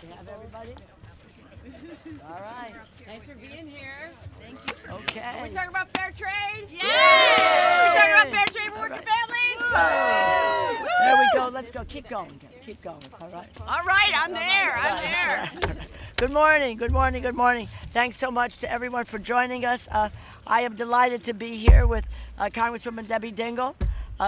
We have everybody? All right. Thanks for being here. Thank you. Okay. Are we talking about fair trade? Yay! Are we talking about fair trade for working families? Woo! There we go. Let's go. Keep going. Keep going. All right. All right, I'm there. I'm there. Good morning. Good morning. Good morning. Thanks so much to everyone for joining us. I am delighted to be here with Congresswoman Debbie Dingell,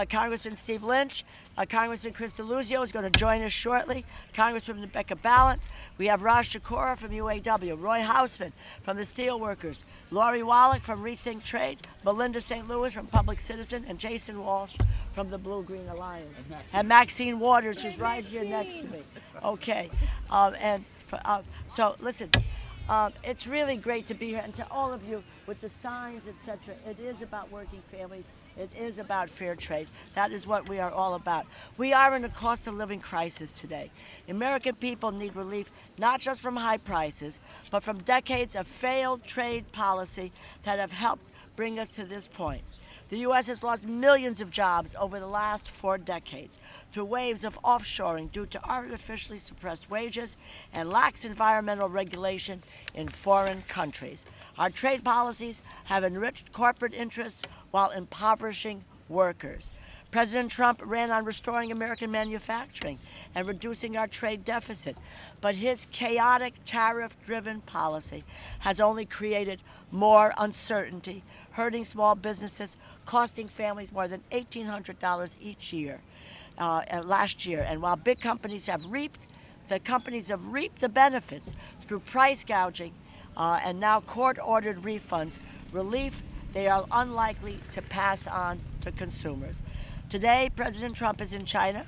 Congressman Steve Lynch, Congressman Chris Deluzio is going to join us shortly, Congresswoman Rebecca Ballant. We have Raj Shakura from UAW, Roy Hausman from the Steelworkers, Lori Wallach from Rethink Trade, Melinda St. Louis from Public Citizen, and Jason Walsh from the Blue Green Alliance. And Maxine Waters, who's right here next to me. Okay. So listen, it's really great to be here, and to all of you with the signs, etc. It is about working families. It is about fair trade. That is what we are all about. We are in a cost of living crisis today. American people need relief not just from high prices, but from decades of failed trade policy that have helped bring us to this point. The U.S. has lost millions of jobs over the last 4 decades through waves of offshoring due to artificially suppressed wages and lax environmental regulation in foreign countries. Our trade policies have enriched corporate interests while impoverishing workers. President Trump ran on restoring American manufacturing and reducing our trade deficit, but his chaotic tariff-driven policy has only created more uncertainty, hurting small businesses, costing families more than $1,800 each year, last year. And while big companies have reaped the benefits through price gouging and now court-ordered refunds, relief they are unlikely to pass on to consumers. Today, President Trump is in China,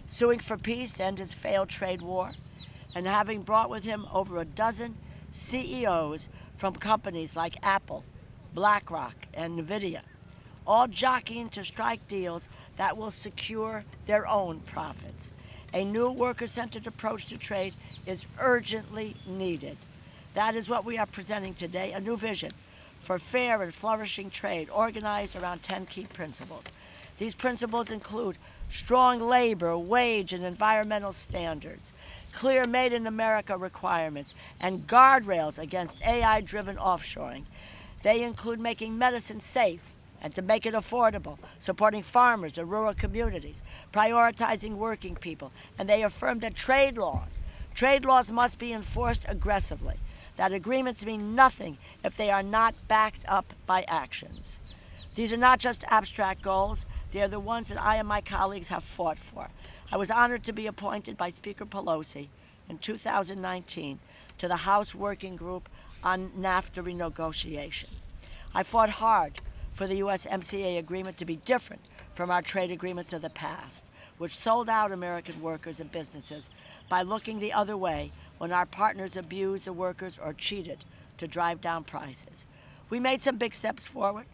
suing for peace to end his failed trade war, and having brought with him over a dozen CEOs from companies like Apple, BlackRock, and NVIDIA, all jockeying to strike deals that will secure their own profits. A new worker-centered approach to trade is urgently needed. That is what we are presenting today, a new vision for fair and flourishing trade organized around 10 key principles. These principles include strong labor, wage, and environmental standards, clear Made in America requirements, and guardrails against AI-driven offshoring. They include making medicine safe and to make it affordable, supporting farmers and rural communities, prioritizing working people, and they affirm that trade laws must be enforced aggressively, that agreements mean nothing if they are not backed up by actions. These are not just abstract goals, they are the ones that I and my colleagues have fought for. I was honored to be appointed by Speaker Pelosi in 2019 to the House Working Group on NAFTA renegotiation. I fought hard for the USMCA agreement to be different from our trade agreements of the past, which sold out American workers and businesses by looking the other way when our partners abused the workers or cheated to drive down prices. We made some big steps forward,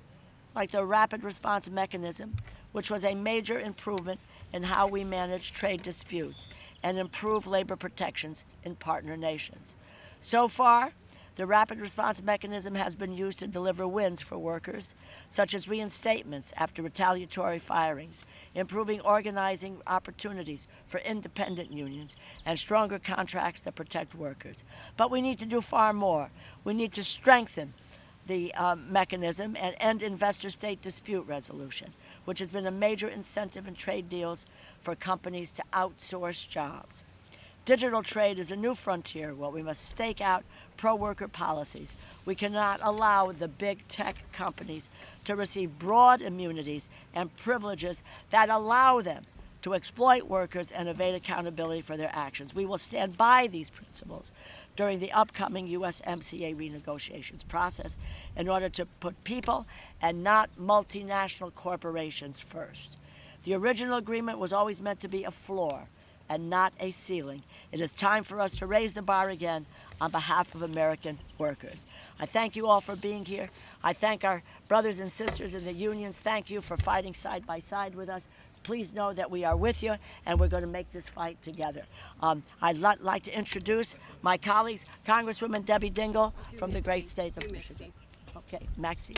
like the Rapid Response Mechanism, which was a major improvement in how we manage trade disputes and improve labor protections in partner nations. So far, the Rapid Response Mechanism has been used to deliver wins for workers, such as reinstatements after retaliatory firings, improving organizing opportunities for independent unions, and stronger contracts that protect workers. But we need to do far more. We need to strengthen the mechanism and end investor-state dispute resolution, which has been a major incentive in trade deals for companies to outsource jobs. Digital trade is a new frontier where we must stake out pro-worker policies. We cannot allow the big tech companies to receive broad immunities and privileges that allow them to exploit workers and evade accountability for their actions. We will stand by these principles during the upcoming USMCA renegotiations process in order to put people and not multinational corporations first. The original agreement was always meant to be a floor and not a ceiling. It is time for us to raise the bar again on behalf of American workers. I thank you all for being here. I thank our brothers and sisters in the unions. Thank you for fighting side by side with us. Please know that we are with you, and we're going to make this fight together. I'd like to introduce my colleagues, Congresswoman Debbie Dingell from the great state of Michigan. Okay, Maxine.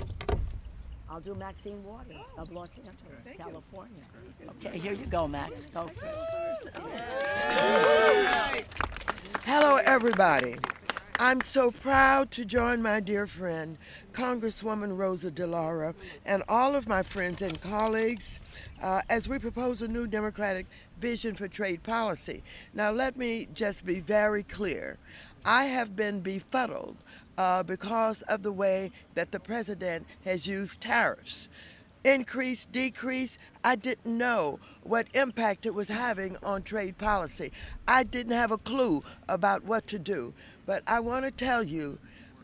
I'll do Maxine Waters of Los Angeles, California. Okay, here you go, Max. Go for it. everybody. I'm so proud to join my dear friend, Congresswoman Rosa DeLauro, and all of my friends and colleagues as we propose a new Democratic vision for trade policy. Now, let me just be very clear. I have been befuddled because of the way that the president has used tariffs. Increase, decrease, I didn't know what impact it was having on trade policy. I didn't have a clue about what to do. But I want to tell you,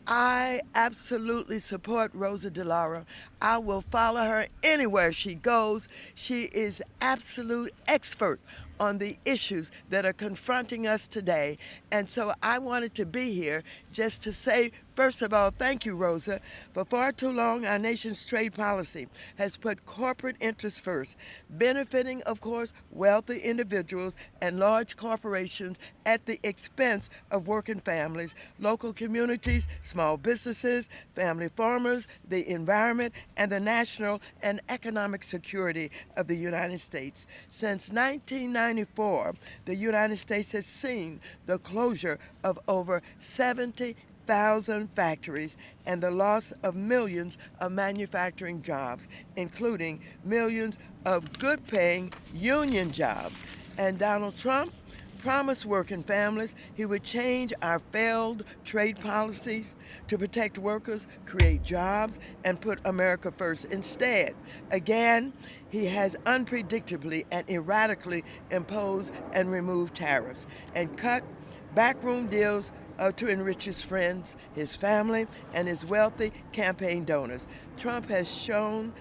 I absolutely support Rosa DeLauro. I will follow her anywhere she goes. She is absolute expert on the issues that are confronting us today. And so I wanted to be here just to say, first of all, thank you, Rosa. For far too long, our nation's trade policy has put corporate interests first, benefiting, of course, wealthy individuals and large corporations at the expense of working families, local communities, small businesses, family farmers, the environment, and the national and economic security of the United States. Since 1994, the United States has seen the closure of over 70,000 factories and the loss of millions of manufacturing jobs, including millions of good-paying union jobs. And Donald Trump promised working families he would change our failed trade policies to protect workers, create jobs, and put America first. Instead, again, he has unpredictably and erratically imposed and removed tariffs and cut backroom deals to enrich his friends, his family, and his wealthy campaign donors. Trump has shown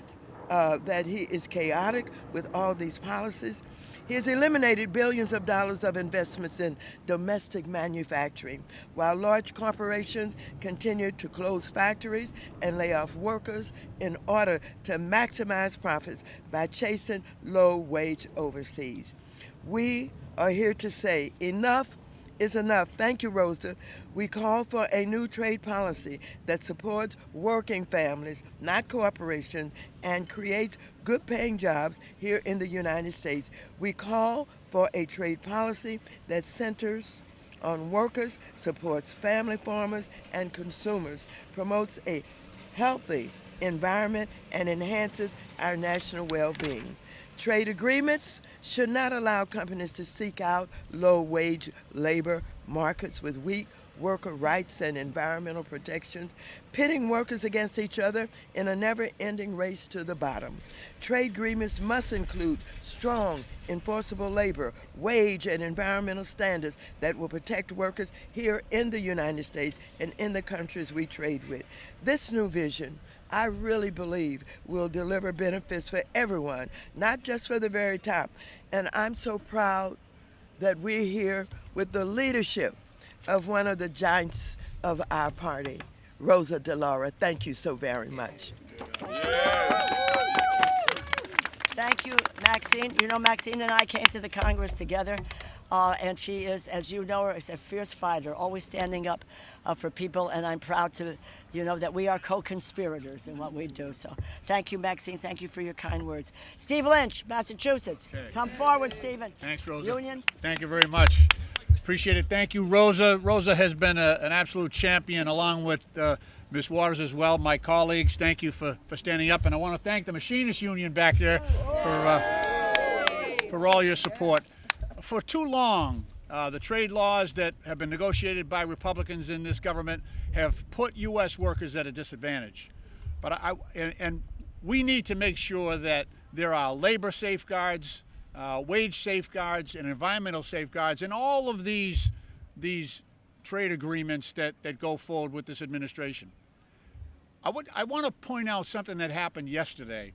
that he is chaotic with all these policies. He has eliminated billions of dollars of investments in domestic manufacturing, while large corporations continue to close factories and lay off workers in order to maximize profits by chasing low wage overseas. We are here to say enough is enough. Thank you, Rosa. We call for a new trade policy that supports working families, not corporations, and creates good-paying jobs here in the United States. We call for a trade policy that centers on workers, supports family farmers and consumers, promotes a healthy environment, and enhances our national well-being. Trade agreements should not allow companies to seek out low-wage labor markets with weak worker rights and environmental protections, pitting workers against each other in a never-ending race to the bottom. Trade agreements must include strong, enforceable labor, wage, and environmental standards that will protect workers here in the United States and in the countries we trade with. This new vision, I really believe, will deliver benefits for everyone, not just for the very top. And I'm so proud that we're here with the leadership of one of the giants of our party, Rosa DeLauro. Thank you so very much. Thank you, Maxine. You know, Maxine and I came to the Congress together, and she is, as you know her, is a fierce fighter, always standing up for people, and I'm proud to, that we are co-conspirators in what we do. So thank you, Maxine. Thank you for your kind words. Steve Lynch, Massachusetts. Okay. Come forward, Stephen. Thanks, Rosa. Union. Thank you very much. Appreciate it. Thank you, Rosa. Rosa has been an absolute champion, along with Ms. Waters as well, my colleagues. Thank you for standing up. And I want to thank the Machinists Union back there for all your support. For too long, the trade laws that have been negotiated by Republicans in this government have put U.S. workers at a disadvantage. But and we need to make sure that there are labor safeguards, wage safeguards, and environmental safeguards in all of these trade agreements that go forward with this administration. I want to point out something that happened yesterday.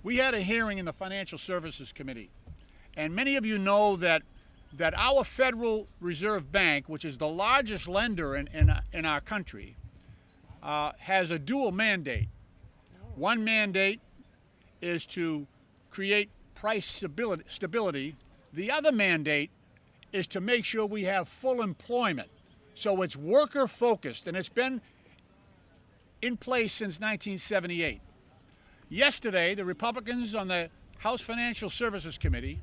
We had a hearing in the Financial Services Committee, and many of you know that our Federal Reserve Bank, which is the largest lender in our country, has a dual mandate. One mandate is to create price stability. The other mandate is to make sure we have full employment. So it's worker focused, and it's been in place since 1978. Yesterday, the Republicans on the House Financial Services Committee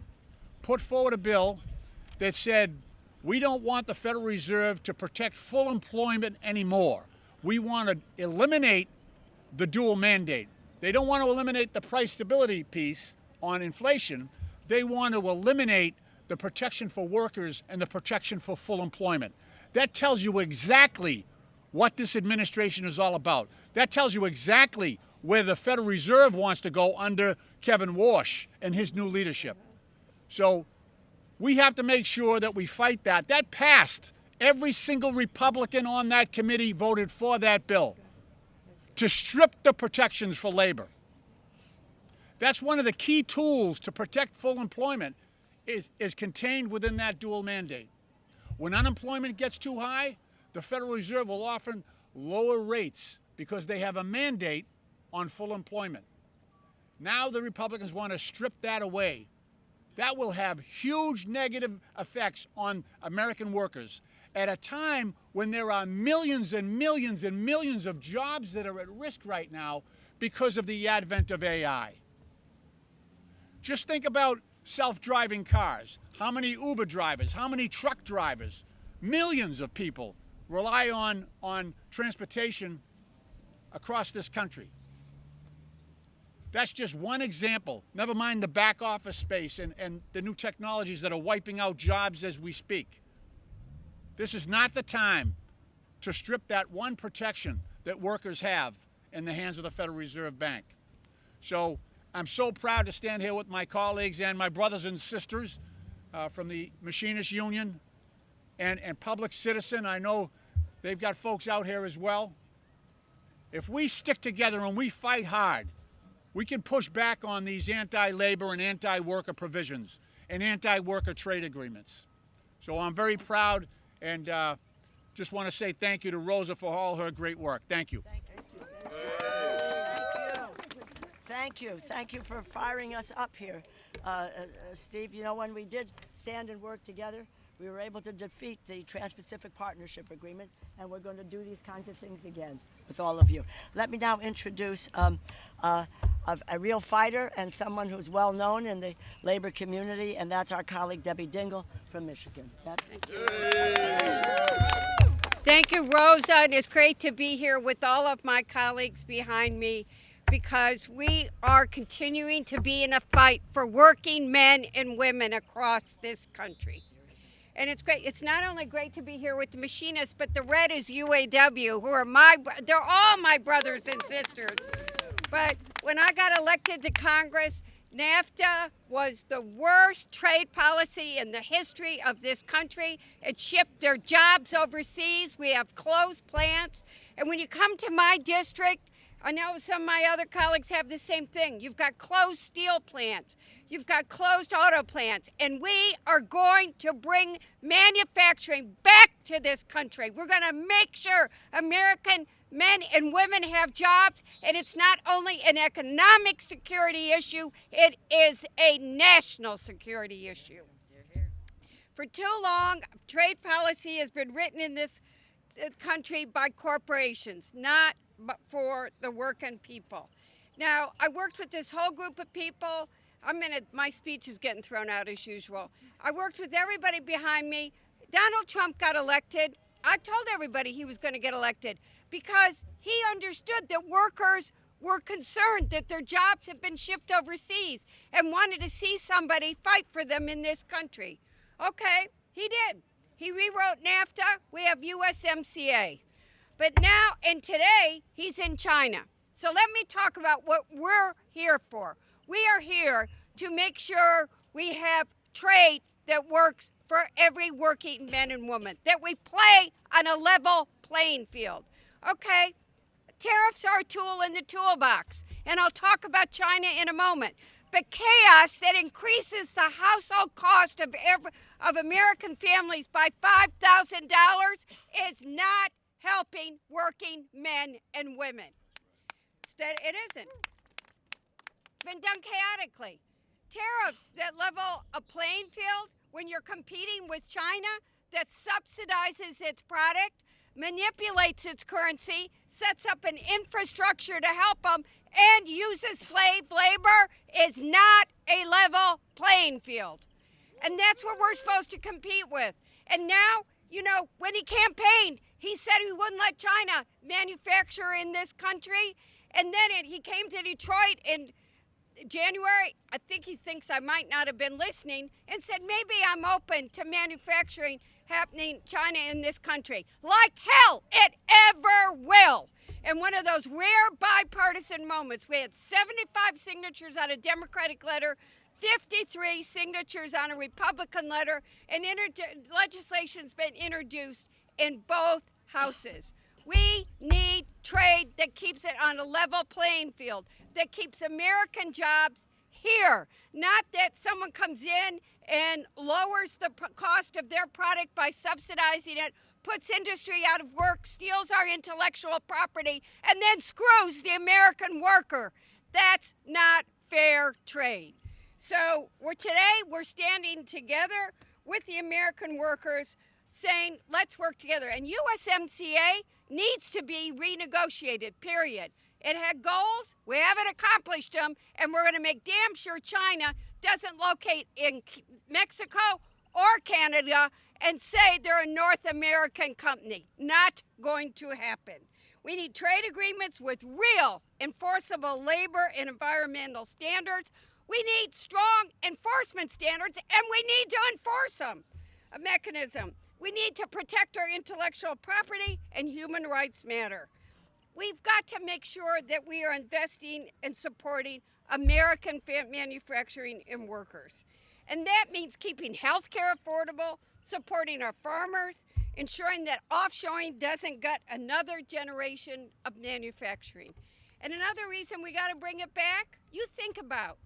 put forward a bill that said We don't want the Federal Reserve to protect full employment anymore. We want to eliminate the dual mandate. They don't want to eliminate the price stability piece on inflation. They want to eliminate the protection for workers and the protection for full employment. That tells you exactly what this administration is all about. That tells you exactly where the Federal Reserve wants to go under Kevin Warsh and his new leadership. So we have to make sure that we fight that. That passed. Every single Republican on that committee voted for that bill to strip the protections for labor. That's one of the key tools to protect full employment is contained within that dual mandate. When unemployment gets too high, the Federal Reserve will often lower rates because they have a mandate on full employment. Now the Republicans want to strip that away. That will have huge negative effects on American workers at a time when there are millions and millions and millions of jobs that are at risk right now because of the advent of AI. Just think about self-driving cars. How many Uber drivers? How many truck drivers? Millions of people rely on transportation across this country. That's just one example. Never mind the back office space and the new technologies that are wiping out jobs as we speak. This is not the time to strip that one protection that workers have in the hands of the Federal Reserve Bank. So I'm so proud to stand here with my colleagues and my brothers and sisters from the Machinists Union and Public Citizen. I know they've got folks out here as well. If we stick together and we fight hard, we can push back on these anti-labor and anti-worker provisions and anti-worker trade agreements. So I'm very proud and just want to say thank you to Rosa for all her great work. Thank you. Thank you. Thank you. Thank you for firing us up here, Steve. You know, when we did stand and work together, we were able to defeat the Trans-Pacific Partnership Agreement, and we're going to do these kinds of things again with all of you. Let me now introduce a real fighter and someone who's well known in the labor community, and that's our colleague Debbie Dingell from Michigan. Deb? Thank you. Thank you, Rosa, and it's great to be here with all of my colleagues behind me because we are continuing to be in a fight for working men and women across this country. And it's great. It's not only great to be here with the Machinists, but the red is UAW, who are they're all my brothers and sisters. But when I got elected to Congress, NAFTA was the worst trade policy in the history of this country. It shipped their jobs overseas. We have closed plants. And when you come to my district, I know some of my other colleagues have the same thing. You've got closed steel plants. You've got closed auto plants. And we are going to bring manufacturing back to this country. We're going to make sure American men and women have jobs. And it's not only an economic security issue, it is a national security issue. For too long, trade policy has been written in this country by corporations, not for the working people. Now, I worked with this whole group of people. My speech is getting thrown out as usual. I worked with everybody behind me. Donald Trump got elected. I told everybody he was going to get elected because he understood that workers were concerned that their jobs had been shipped overseas and wanted to see somebody fight for them in this country. Okay, he did. He rewrote NAFTA. We have USMCA. But now, and today, he's in China. So let me talk about what we're here for. We are here to make sure we have trade that works for every working man and woman, that we play on a level playing field. Okay, tariffs are a tool in the toolbox, and I'll talk about China in a moment. But chaos that increases the household cost of American families by $5,000 is not helping working men and women. It isn't. It's been done chaotically. Tariffs that level a playing field when you're competing with China, that subsidizes its product, manipulates its currency, sets up an infrastructure to help them, and uses slave labor is not a level playing field. And that's what we're supposed to compete with. And now, you know, when he campaigned, he said he wouldn't let China manufacture in this country. And then he came to Detroit in January. I think he thinks I might not have been listening, and said maybe I'm open to manufacturing happening China in this country. Like hell, it ever will. And one of those rare bipartisan moments, we had 75 signatures on a Democratic letter, 53 signatures on a Republican letter, and legislation's been introduced in both houses. We need trade that keeps it on a level playing field, that keeps American jobs here, not that someone comes in and lowers the cost of their product by subsidizing it, puts industry out of work, steals our intellectual property, and then screws the American worker. That's not fair trade. So today we're standing together with the American workers saying, let's work together. And USMCA needs to be renegotiated, period. It had goals, we haven't accomplished them, and we're going to make damn sure China doesn't locate in Mexico or Canada and say they're a North American company. Not going to happen. We need trade agreements with real enforceable labor and environmental standards. We need strong enforcement standards, and we need to enforce them. A mechanism. We need to protect our intellectual property, and human rights matter. We've got to make sure that we are investing and supporting American manufacturing and workers. And that means keeping health care affordable, supporting our farmers, ensuring that offshoring doesn't gut another generation of manufacturing. And another reason we got to bring it back, you think about,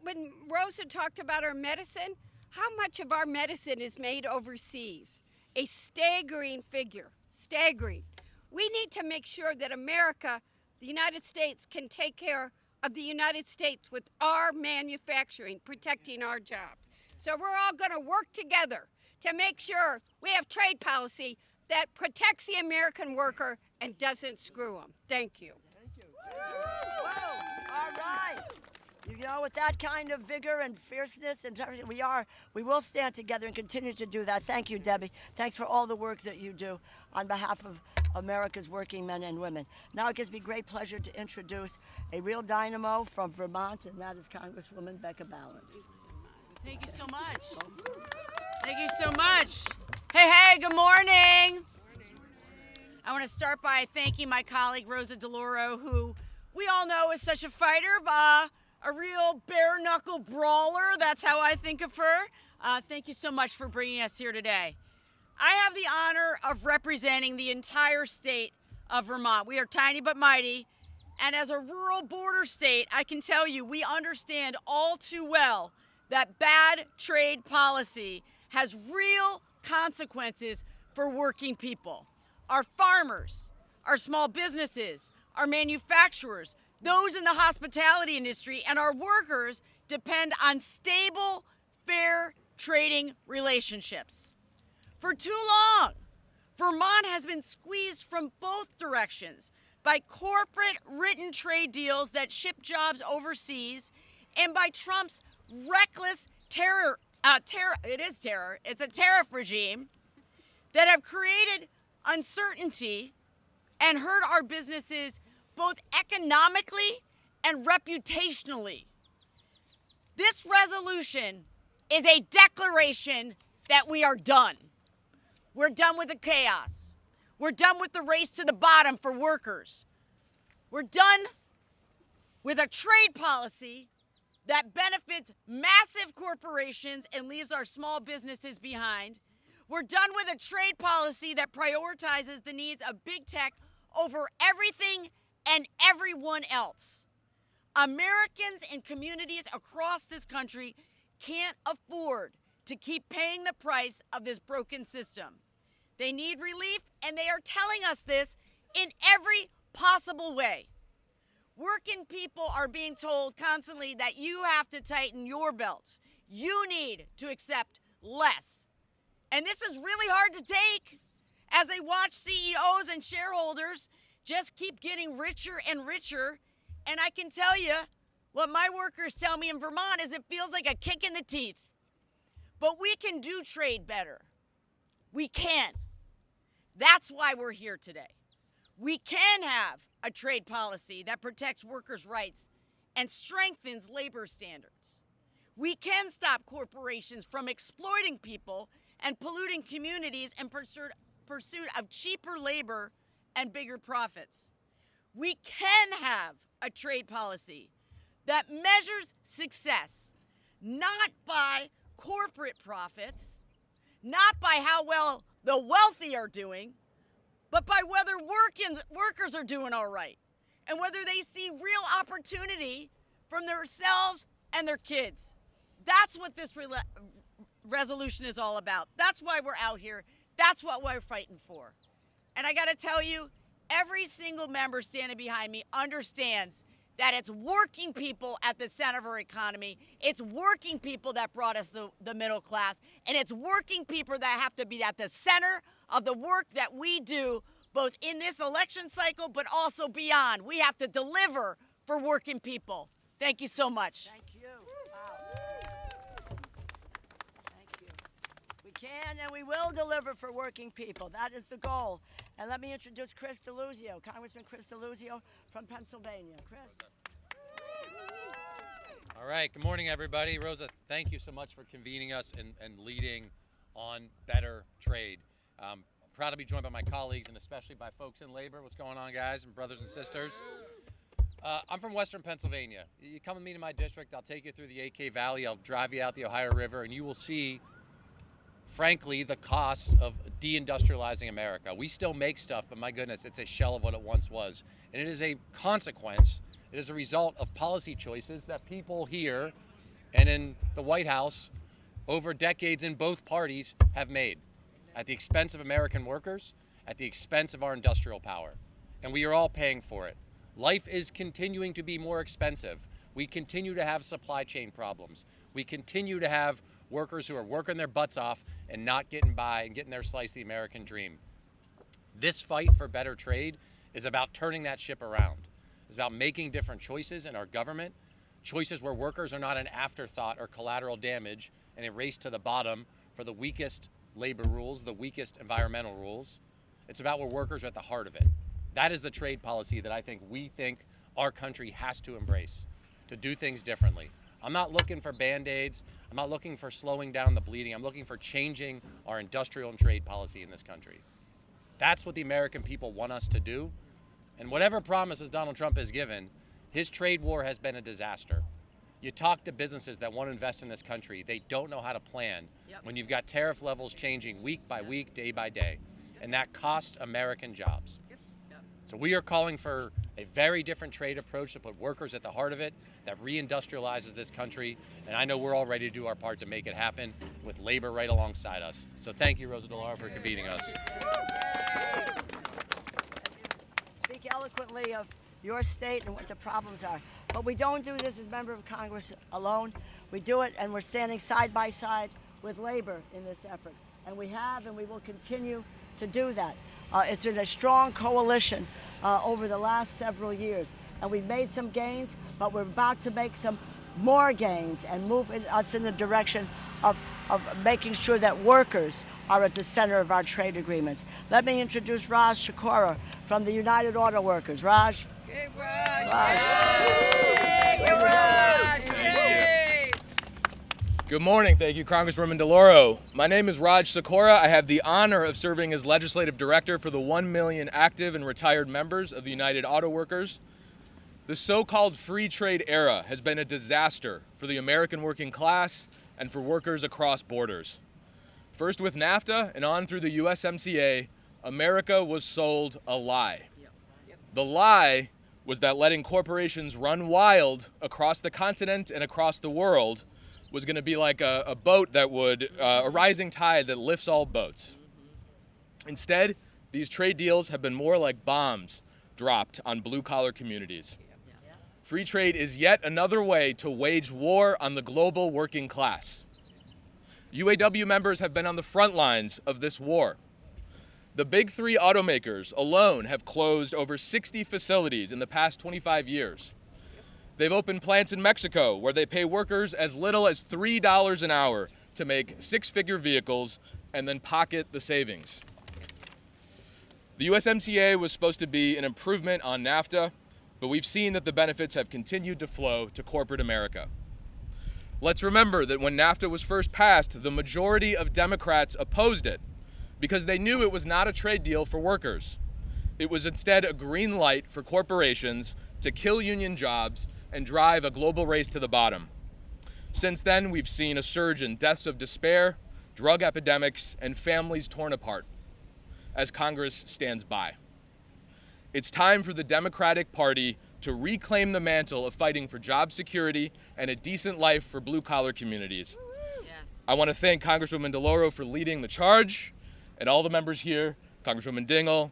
when Rosa talked about our medicine, how much of our medicine is made overseas? A staggering figure, staggering. We need to make sure that America, the United States, can take care of the United States with our manufacturing, protecting our jobs. So we're all going to work together to make sure we have trade policy that protects the American worker and doesn't screw them. Thank you. Thank you. Whoa. All right. You know, with that kind of vigor and fierceness and everything, we will stand together and continue to do that. Thank you, Debbie. Thanks for all the work that you do on behalf of America's working men and women. Now it gives me great pleasure to introduce a real dynamo from Vermont, and that is Congresswoman Becca Balint. Thank you so much. Thank you so much. Hey, good morning. I want to start by thanking my colleague, Rosa DeLauro, who we all know is such a fighter, a real bare-knuckle brawler. That's how I think of her. Thank you so much for bringing us here today. I have the honor of representing the entire state of Vermont. We are tiny but mighty, and as a rural border state, I can tell you we understand all too well that bad trade policy has real consequences for working people. Our farmers, our small businesses, our manufacturers, those in the hospitality industry, and our workers depend on stable, fair trading relationships. For too long, Vermont has been squeezed from both directions by corporate written trade deals that ship jobs overseas and by Trump's reckless it's a tariff regime that have created uncertainty and hurt our businesses both economically and reputationally. This resolution is a declaration that we are done. We're done with the chaos. We're done with the race to the bottom for workers. We're done with a trade policy that benefits massive corporations and leaves our small businesses behind. We're done with a trade policy that prioritizes the needs of big tech over everything and everyone else. Americans and communities across this country can't afford to keep paying the price of this broken system. They need relief, and they are telling us this in every possible way. Working people are being told constantly that you have to tighten your belts. You need to accept less. And this is really hard to take as they watch CEOs and shareholders just keep getting richer and richer. And I can tell you, what my workers tell me in Vermont is it feels like a kick in the teeth. But we can do trade better. We can. That's why we're here today. We can have a trade policy that protects workers' rights and strengthens labor standards. We can stop corporations from exploiting people and polluting communities in pursuit of cheaper labor and bigger profits. We can have a trade policy that measures success not by corporate profits, not by how well the wealthy are doing, but by whether workers are doing all right and whether they see real opportunity from themselves and their kids. That's what this resolution is all about. That's why we're out here. That's what we're fighting for. And I got to tell you, every single member standing behind me understands that it's working people at the center of our economy. It's working people that brought us the middle class. And it's working people that have to be at the center of the work that we do, both in this election cycle, but also beyond. We have to deliver for working people. Thank you so much. Thank you. Wow. Thank you. We can and we will deliver for working people. That is the goal. And let me introduce Chris Deluzio, Congressman Chris Deluzio from Pennsylvania. Chris. All right, good morning, everybody. Rosa, thank you so much for convening us and leading on better trade. Proud to be joined by my colleagues and especially by folks in labor. What's going on, guys and brothers and sisters? I'm from Western Pennsylvania. You come with me to my district, I'll take you through the AK Valley, I'll drive you out the Ohio River, and you will see, frankly, the cost of deindustrializing America. We still make stuff, but my goodness, it's a shell of what it once was. And it is a consequence, it is a result of policy choices that people here and in the White House over decades in both parties have made at the expense of American workers, at the expense of our industrial power. And we are all paying for it. Life is continuing to be more expensive. We continue to have supply chain problems. We continue to have workers who are working their butts off and not getting by and getting their slice of the American dream. This fight for better trade is about turning that ship around. It's about making different choices in our government, choices where workers are not an afterthought or collateral damage and a race to the bottom for the weakest labor rules, the weakest environmental rules. It's about where workers are at the heart of it. That is the trade policy that I think our country has to embrace, to do things differently. I'm not looking for Band-Aids. I'm not looking for slowing down the bleeding. I'm looking for changing our industrial and trade policy in this country. That's what the American people want us to do. And whatever promises Donald Trump has given, his trade war has been a disaster. You talk to businesses that want to invest in this country, they don't know how to plan when you've got tariff levels changing week by week, day by day. And that costs American jobs. So we are calling for a very different trade approach to put workers at the heart of it, that reindustrializes this country. And I know we're all ready to do our part to make it happen with labor right alongside us. So thank you, Rosa DeLauro, for convening us. Speak eloquently of your state and what the problems are. But we don't do this as member of Congress alone. We do it and we're standing side by side with labor in this effort. And we have and we will continue to do that. It's been a strong coalition over the last several years. And we've made some gains, but we're about to make some more gains and move us in the direction of making sure that workers are at the center of our trade agreements. Let me introduce Raj Shakora from the United Auto Workers. Raj. Hey, Raj. Raj. Hey, Raj. Hey. Good morning. Thank you, Congresswoman DeLauro. My name is Raj Sikora. I have the honor of serving as Legislative Director for the 1 million active and retired members of the United Auto Workers. The so-called free trade era has been a disaster for the American working class and for workers across borders. First with NAFTA and on through the USMCA, America was sold a lie. The lie was that letting corporations run wild across the continent and across the world was going to be like a boat that would, a rising tide that lifts all boats. Instead, these trade deals have been more like bombs dropped on blue-collar communities. Free trade is yet another way to wage war on the global working class. UAW members have been on the front lines of this war. The big three automakers alone have closed over 60 facilities in the past 25 years. They've opened plants in Mexico where they pay workers as little as $3 an hour to make six-figure vehicles and then pocket the savings. The USMCA was supposed to be an improvement on NAFTA, but we've seen that the benefits have continued to flow to corporate America. Let's remember that when NAFTA was first passed, the majority of Democrats opposed it because they knew it was not a trade deal for workers. It was instead a green light for corporations to kill union jobs and drive a global race to the bottom. Since then, we've seen a surge in deaths of despair, drug epidemics, and families torn apart as Congress stands by. It's time for the Democratic Party to reclaim the mantle of fighting for job security and a decent life for blue-collar communities. Yes. I want to thank Congresswoman DeLauro for leading the charge, and all the members here, Congresswoman Dingell,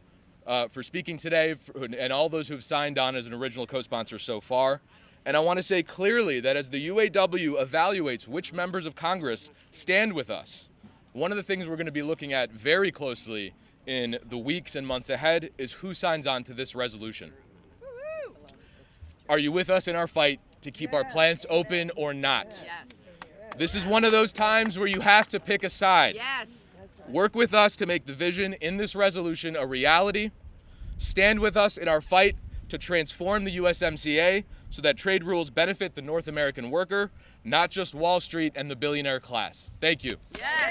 for speaking today, and all those who've signed on as an original co-sponsor so far. And I want to say clearly that as the UAW evaluates which members of Congress stand with us, one of the things we're going to be looking at very closely in the weeks and months ahead is who signs on to this resolution. Are you with us in our fight to keep our plants open or not? Yes. This is one of those times where you have to pick a side. Yes. Work with us to make the vision in this resolution a reality. Stand with us in our fight to transform the USMCA so that trade rules benefit the North American worker, not just Wall Street and the billionaire class. Thank you. Yes.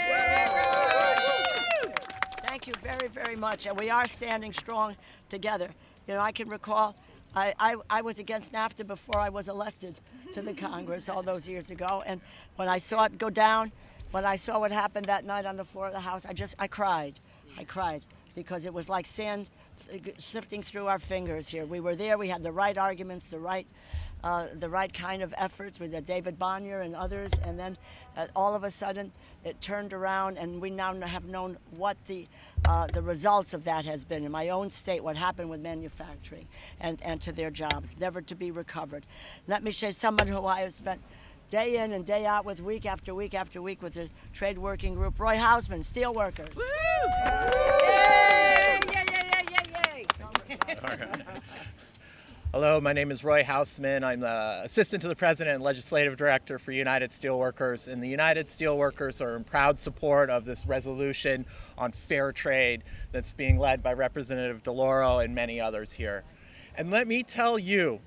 Thank you very, very much. And we are standing strong together. You know, I can recall I was against NAFTA before I was elected to the Congress all those years ago. And when I saw it go down, when I saw what happened that night on the floor of the House, I cried. I cried because it was like sand sifting through our fingers here. We were there. We had the right arguments, the right kind of efforts with David Bonnier and others. And then all of a sudden, it turned around, and we now have known what the results of that has been in my own state, what happened with manufacturing and to their jobs, never to be recovered. Let me say someone who I have spent day in and day out with, week after week after week with the trade working group, Roy Hausman, steelworkers. Woo! Yay! Yay, yay, yay, yay, yay. Hello, my name is Roy Hausman. I'm the Assistant to the President and Legislative Director for United Steelworkers. And the United Steelworkers are in proud support of this resolution on fair trade that's being led by Representative DeLauro and many others here. And let me tell you,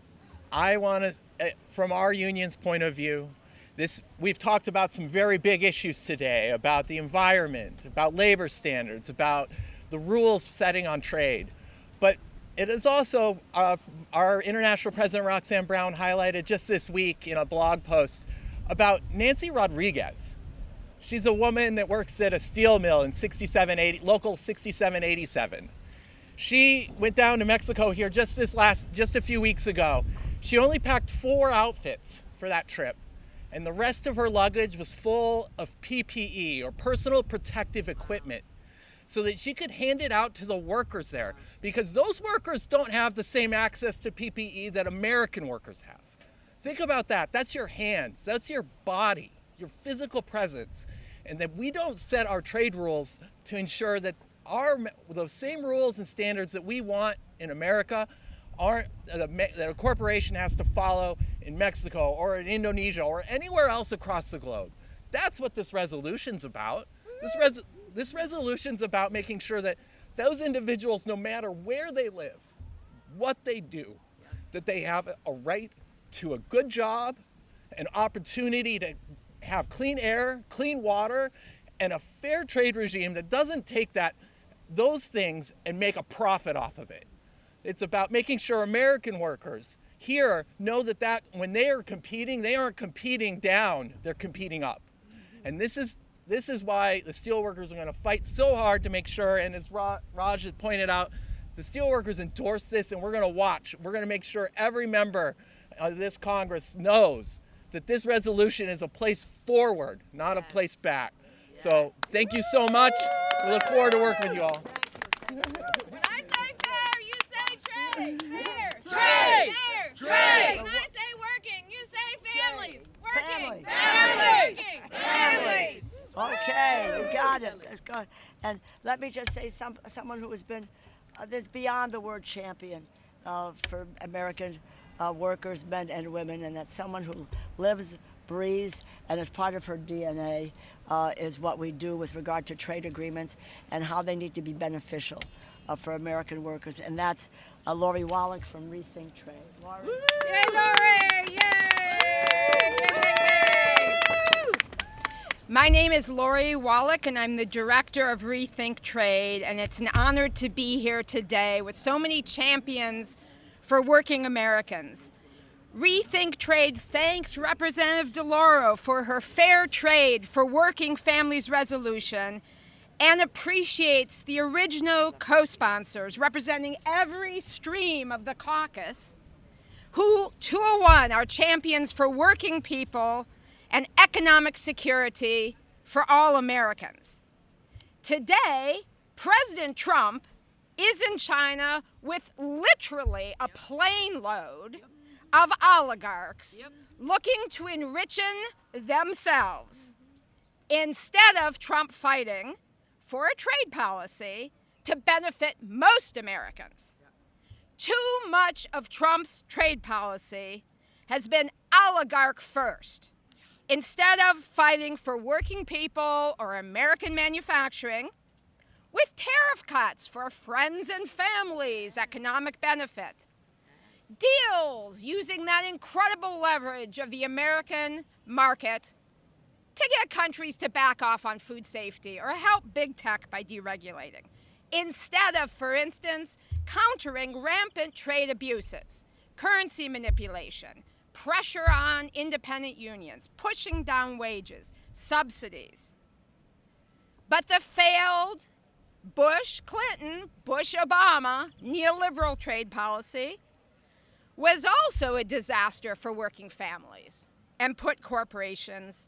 I want to, from our union's point of view, we've talked about some very big issues today, about the environment, about labor standards, about the rules setting on trade. But it is also, our International President Roxanne Brown highlighted just this week in a blog post about Nancy Rodriguez. She's a woman that works at a steel mill in local 6787. She went down to Mexico here just a few weeks ago. She only packed 4 outfits for that trip, and the rest of her luggage was full of PPE, or personal protective equipment, so that she could hand it out to the workers there, because those workers don't have the same access to PPE that American workers have. Think about that. That's your hands, that's your body, your physical presence, and that we don't set our trade rules to ensure that those same rules and standards that we want in America that a corporation has to follow in Mexico or in Indonesia or anywhere else across the globe. That's what this resolution's about. This resolution's about making sure that those individuals, no matter where they live, what they do, that they have a right to a good job, an opportunity to have clean air, clean water, and a fair trade regime that doesn't take those things and make a profit off of it. It's about making sure American workers here know that when they are competing, they aren't competing down, they're competing up. And this is why the steelworkers are going to fight so hard to make sure, and as Raj has pointed out, the steelworkers endorse this, and we're going to watch. We're going to make sure every member of this Congress knows that this resolution is a place forward, not a place back. So thank you so much. We look forward to working with you all. When I say fair, you say trade. Fair. Trade. Fair. Trade. When I say working, you say families. Working. Families. Working. Families. Okay, you got it. That's good. And let me just say someone who has been this beyond the word champion for American workers, men and women, and that's someone who lives, breathes and is part of her DNA is what we do with regard to trade agreements and how they need to be beneficial for American workers. And that's Lori Wallach from Rethink Trade. Lori. Yay, Lori! Yay! Yay! My name is Lori Wallach, and I'm the director of Rethink Trade, and it's an honor to be here today with so many champions for working Americans. Rethink Trade thanks Representative DeLauro for her Fair Trade for Working Families resolution and appreciates the original co-sponsors representing every stream of the caucus who, 201, are champions for working people and economic security for all Americans. Today, President Trump is in China with literally a plane load of oligarchs looking to enrichen themselves instead of Trump fighting for a trade policy to benefit most Americans. Too much of Trump's trade policy has been oligarch first. Instead of fighting for working people or American manufacturing, with tariff cuts for friends and families' economic benefit, deals using that incredible leverage of the American market to get countries to back off on food safety or help big tech by deregulating, instead of, for instance, countering rampant trade abuses, currency manipulation, pressure on independent unions, pushing down wages, subsidies. But the failed Bush-Clinton, Bush-Obama neoliberal trade policy was also a disaster for working families and put corporations,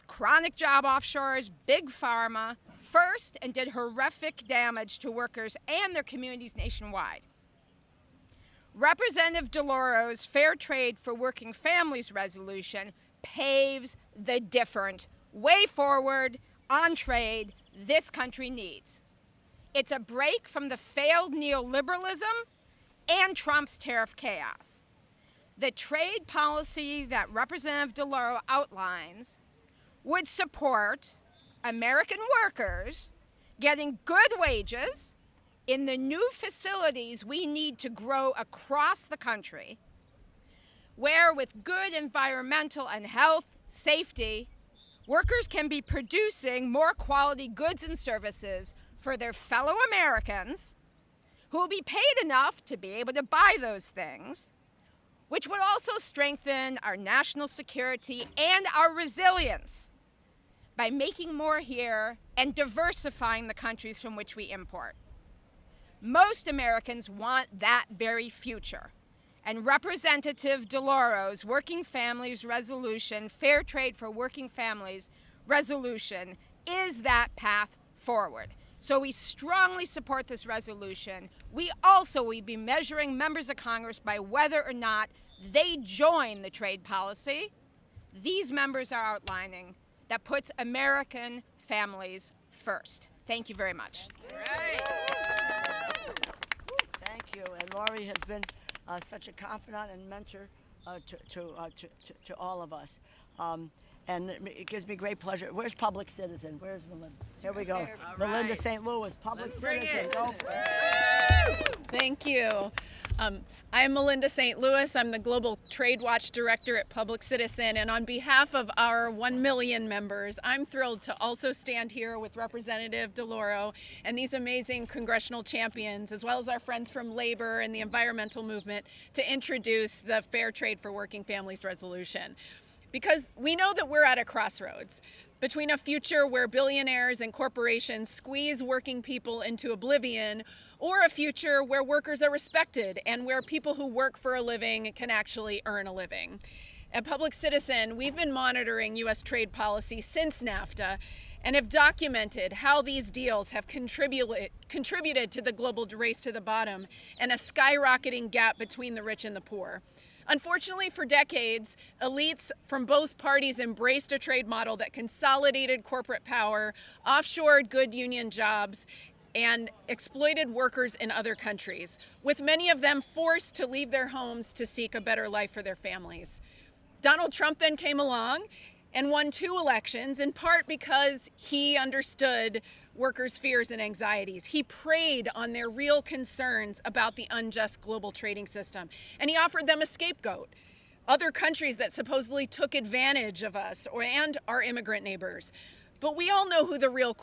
chronic job offshores, big pharma first and did horrific damage to workers and their communities nationwide. Representative DeLauro's Fair Trade for Working Families resolution paves the different way forward on trade this country needs. It's a break from the failed neoliberalism and Trump's tariff chaos. The trade policy that Representative DeLauro outlines would support American workers getting good wages in the new facilities we need to grow across the country, where with good environmental and health safety, workers can be producing more quality goods and services for their fellow Americans who will be paid enough to be able to buy those things, which would also strengthen our national security and our resilience by making more here and diversifying the countries from which we import. Most Americans want that very future, and Representative DeLauro's Working Families Resolution, Fair Trade for Working Families Resolution, is that path forward. So we strongly support this resolution. We also will be measuring members of Congress by whether or not they join the trade policy these members are outlining that puts American families first. Thank you very much. Thank you. And Lori has been such a confidant and mentor to all of us. And it gives me great pleasure. Where's Public Citizen? Where's Melinda? Here we go. Melinda St. Louis, Public Citizen. Go for it. Thank you. I'm Melinda St. Louis. I'm the Global Trade Watch Director at Public Citizen. And on behalf of our 1 million members, I'm thrilled to also stand here with Representative DeLauro and these amazing congressional champions, as well as our friends from labor and the environmental movement, to introduce the Fair Trade for Working Families resolution. Because we know that we're at a crossroads between a future where billionaires and corporations squeeze working people into oblivion, or a future where workers are respected and where people who work for a living can actually earn a living. At Public Citizen, we've been monitoring U.S. trade policy since NAFTA and have documented how these deals have contributed to the global race to the bottom and a skyrocketing gap between the rich and the poor. Unfortunately, for decades, elites from both parties embraced a trade model that consolidated corporate power, offshored good union jobs, and exploited workers in other countries, with many of them forced to leave their homes to seek a better life for their families. Donald Trump then came along and won 2 elections, in part because he understood workers' fears and anxieties. He preyed on their real concerns about the unjust global trading system, and he offered them a scapegoat. Other countries that supposedly took advantage of us and our immigrant neighbors. But we all know who the real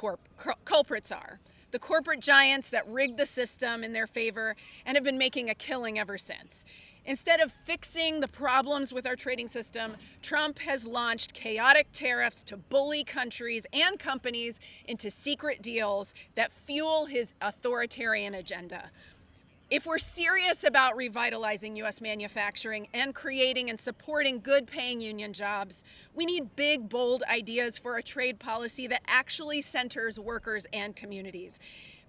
culprits are. The corporate giants that rigged the system in their favor and have been making a killing ever since. Instead of fixing the problems with our trading system, Trump has launched chaotic tariffs to bully countries and companies into secret deals that fuel his authoritarian agenda. If we're serious about revitalizing U.S. manufacturing and creating and supporting good-paying union jobs, we need big, bold ideas for a trade policy that actually centers workers and communities.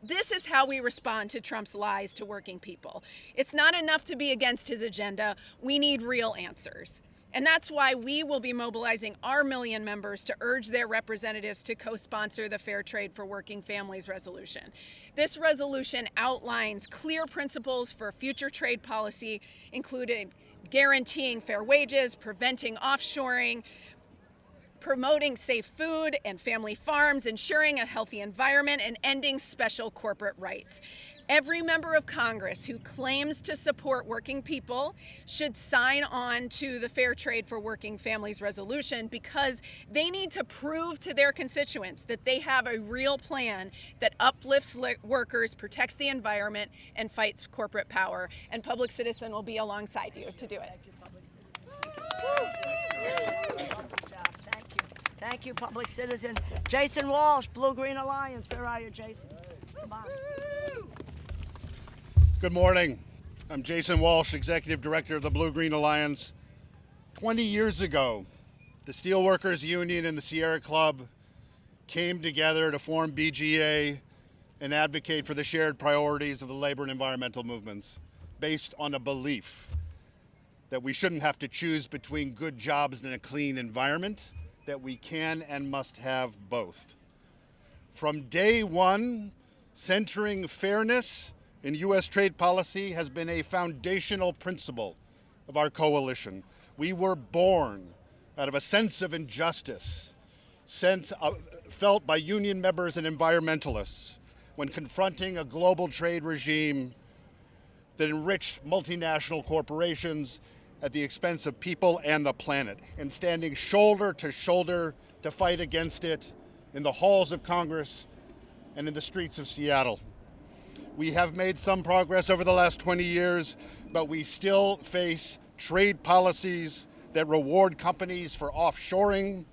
This is how we respond to Trump's lies to working people. It's not enough to be against his agenda. We need real answers. And that's why we will be mobilizing our million members to urge their representatives to co-sponsor the Fair Trade for Working Families resolution. This resolution outlines clear principles for future trade policy, including guaranteeing fair wages, preventing offshoring, promoting safe food and family farms, ensuring a healthy environment, and ending special corporate rights. Every member of Congress who claims to support working people should sign on to the Fair Trade for Working Families resolution, because they need to prove to their constituents that they have a real plan that uplifts workers, protects the environment, and fights corporate power. And Public Citizen will be alongside you to do it. Thank you, Public Citizen. Jason Walsh, Blue Green Alliance. Where are you, Jason? Come on. Good morning. I'm Jason Walsh, Executive Director of the Blue Green Alliance. 20 years ago, the Steelworkers Union and the Sierra Club came together to form BGA and advocate for the shared priorities of the labor and environmental movements, based on a belief that we shouldn't have to choose between good jobs and a clean environment, that we can and must have both. From day one, centering fairness in U.S. trade policy has been a foundational principle of our coalition. We were born out of a sense of injustice, felt by union members and environmentalists when confronting a global trade regime that enriched multinational corporations at the expense of people and the planet, and standing shoulder to shoulder to fight against it in the halls of Congress and in the streets of Seattle. We have made some progress over the last 20 years, but we still face trade policies that reward companies for offshoring,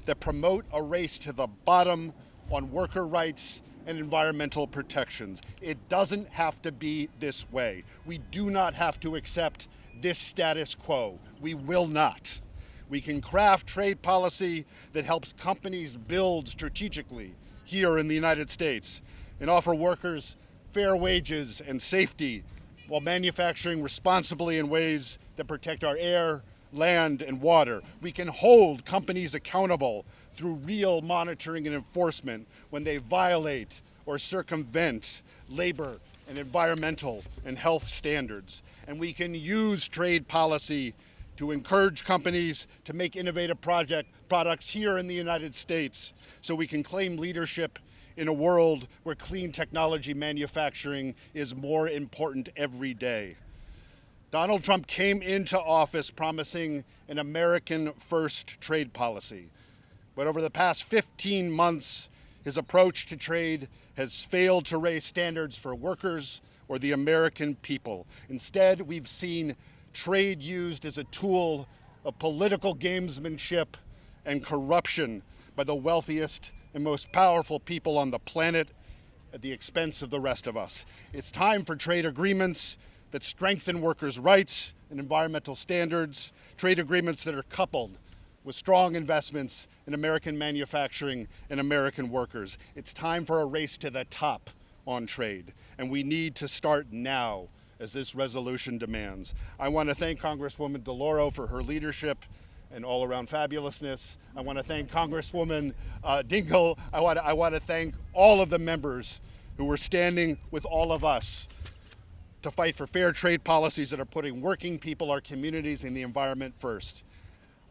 that promote a race to the bottom on worker rights and environmental protections. It doesn't have to be this way. We do not have to accept this status quo. We will not. We can craft trade policy that helps companies build strategically here in the United States and offer workers fair wages and safety while manufacturing responsibly in ways that protect our air, land, and water. We can hold companies accountable through real monitoring and enforcement when they violate or circumvent labor and environmental and health standards. And we can use trade policy to encourage companies to make innovative products here in the United States so we can claim leadership in a world where clean technology manufacturing is more important every day. Donald Trump came into office promising an American first trade policy. But over the past 15 months, his approach to trade has failed to raise standards for workers or the American people. Instead, we've seen trade used as a tool of political gamesmanship and corruption by the wealthiest and most powerful people on the planet at the expense of the rest of us. It's time for trade agreements that strengthen workers' rights and environmental standards, trade agreements that are coupled with strong investments in American manufacturing and American workers. It's time for a race to the top on trade, and we need to start now, as this resolution demands. I want to thank Congresswoman DeLauro for her leadership and all-around fabulousness. I want to thank Congresswoman Dingell. I want to thank all of the members who were standing with all of us to fight for fair trade policies that are putting working people, our communities, and the environment first.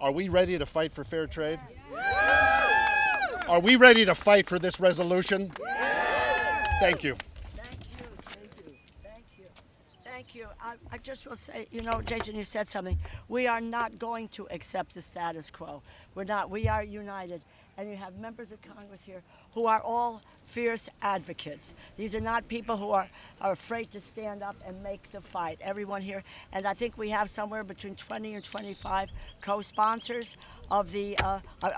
Are we ready to fight for fair trade? Are we ready to fight for this resolution? Thank you. Thank you. I just will say, you know, Jason, you said something. We are not going to accept the status quo. We're not. We are united. And you have members of Congress here who are all fierce advocates. These are not people who are afraid to stand up and make the fight. Everyone here, and I think we have somewhere between 20 and 25 co-sponsors of the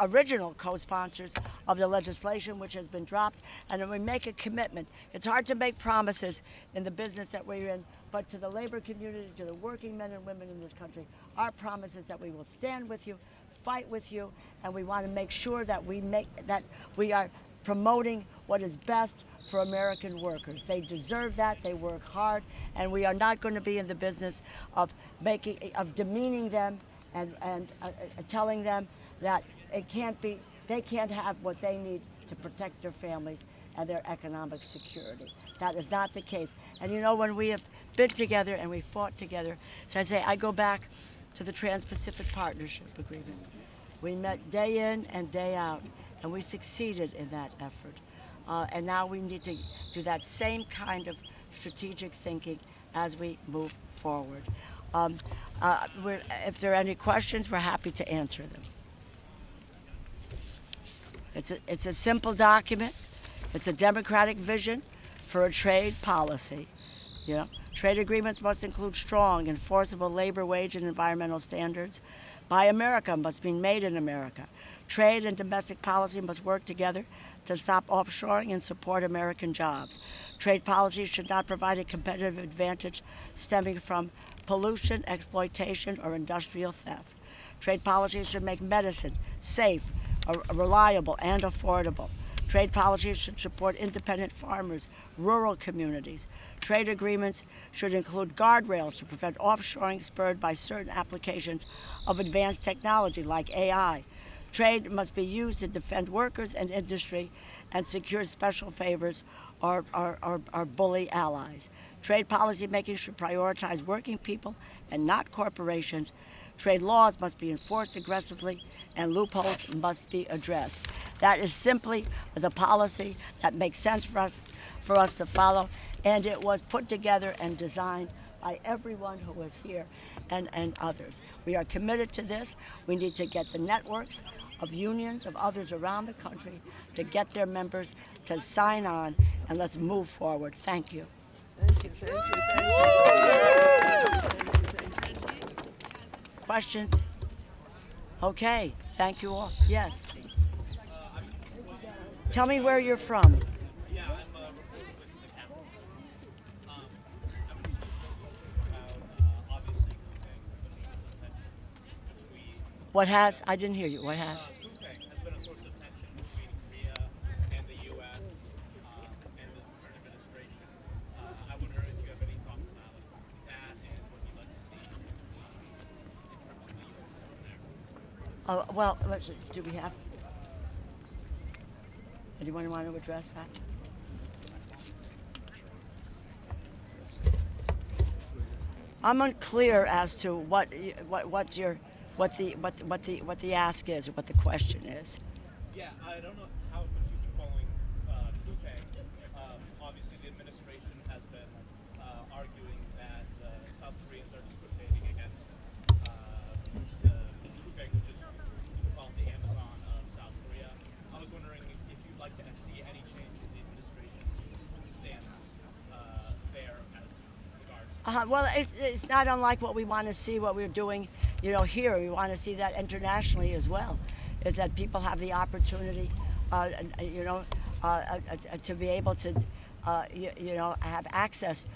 original co-sponsors of the legislation, which has been dropped. And then we make a commitment. It's hard to make promises in the business that we're in, but to the labor community, to the working men and women in this country, our promise is that we will stand with you, fight with you, and we want to make sure that we are promoting what is best for American workers. They deserve that. They work hard, and we are not going to be in the business of demeaning them and telling them that they can't have what they need to protect their families and their economic security. That is not the case. And you know, when we have been together and we fought together, so I go back to the Trans-Pacific Partnership Agreement. We met day in and day out, and we succeeded in that effort. And now we need to do that same kind of strategic thinking as we move forward. If there are any questions, we're happy to answer them. It's a simple document. It's a democratic vision for a trade policy. You know, trade agreements must include strong, enforceable labor, wage, and environmental standards. Buy America must be made in America. Trade and domestic policy must work together to stop offshoring and support American jobs. Trade policy should not provide a competitive advantage stemming from pollution, exploitation, or industrial theft. Trade policies should make medicine safe, reliable, and affordable. Trade policies should support independent farmers, rural communities. Trade agreements should include guardrails to prevent offshoring spurred by certain applications of advanced technology like AI. Trade must be used to defend workers and industry and secure special favors or bully allies. Trade policy making should prioritize working people and not corporations. Trade laws must be enforced aggressively and loopholes must be addressed. That is simply the policy that makes sense for us to follow, and it was put together and designed by everyone who was here and others. We are committed to this. We need to get the networks of unions, of others around the country to get their members to sign on, and let's move forward. Thank you. Thank you, thank you, thank you. Questions? Okay, thank you all. Yes. Tell me where you're from. What has? I didn't hear you. What has? Has been a source of tension between Korea and the U.S. And the current administration. I wonder if you have any thoughts about that and what you'd like to see in terms of the U.S. there. Well, do we have? Anyone want to address that? I'm unclear as to what the ask is, or what the question is. Yeah, I don't know how much you've been following Coupe. Obviously, the administration has been arguing that South Koreans are discriminating against the Coupe, which is called the Amazon of South Korea. I was wondering if you'd like to see any change in the administration's stance there as regards. Well, it's not unlike what we want to see, what we're doing, you know, here. We want to see that internationally as well, is that people have the opportunity, to be able to, have access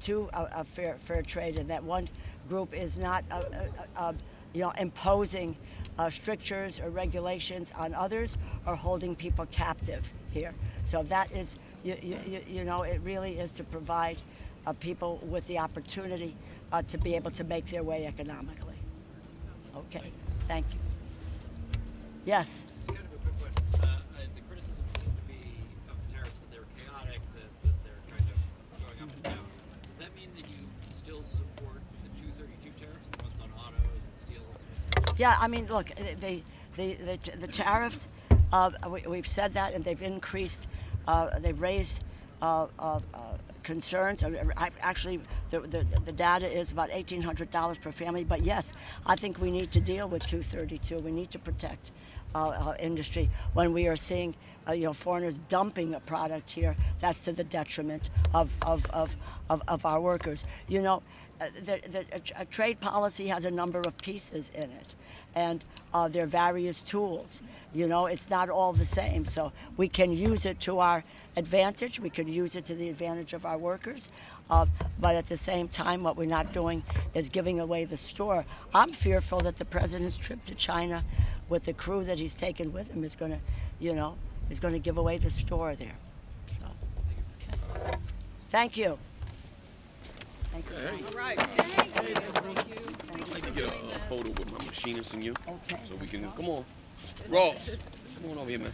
to a fair trade, and that one group is not, imposing strictures or regulations on others or holding people captive here. So that is, it really is to provide people with the opportunity to be able to make their way economically. Okay, thank you. Yes? Kind of a quick one. The criticism seems to be of the tariffs that they're chaotic, that they're kind of going up and down. Does that mean that you still support the 232 tariffs, the ones on autos and steel specifically? Yeah, I mean, look, the tariffs. We've said that, and they've increased. They've raised concerns. Actually, the data is about $1,800 per family. But yes, I think we need to deal with 232. We need to protect industry when we are seeing foreigners dumping a product here. That's to the detriment of our workers. A trade policy has a number of pieces in it, and there are various tools. It's not all the same. So we can use it to our advantage. We could use it to the advantage of our workers. But at the same time, what we're not doing is giving away the store. I'm fearful that the president's trip to China with the crew that he's taken with him is going to give away the store there. So, okay. Thank you. Thank you. Hey. All right. I'd like to get a photo with my machinist and you. Okay. So we can, come on. Ross, come on over here, man.